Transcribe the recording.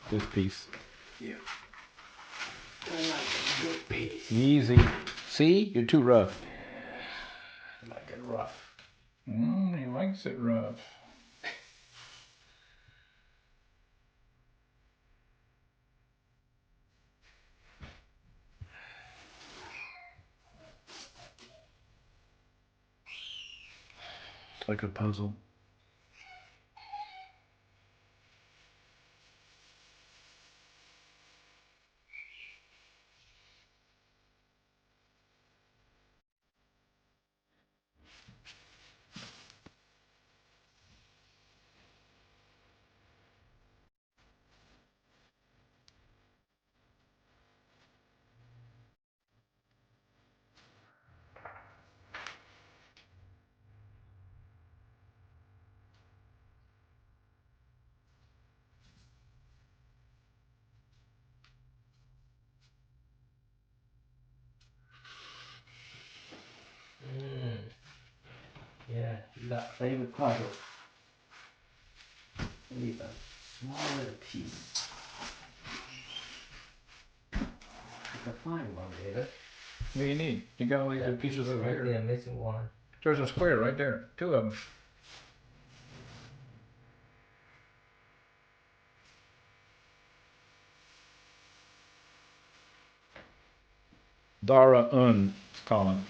this piece. Yeah. I like a good piece. Easy. See? You're too rough. I like it rough. He likes it rough. It's like a puzzle. Yeah, that favorite puzzle. Leave a small little piece. You can find one, David. What do you need? You got all these pieces over right here. there, missing one. There's a square right there. Two of them. Dara Un calling.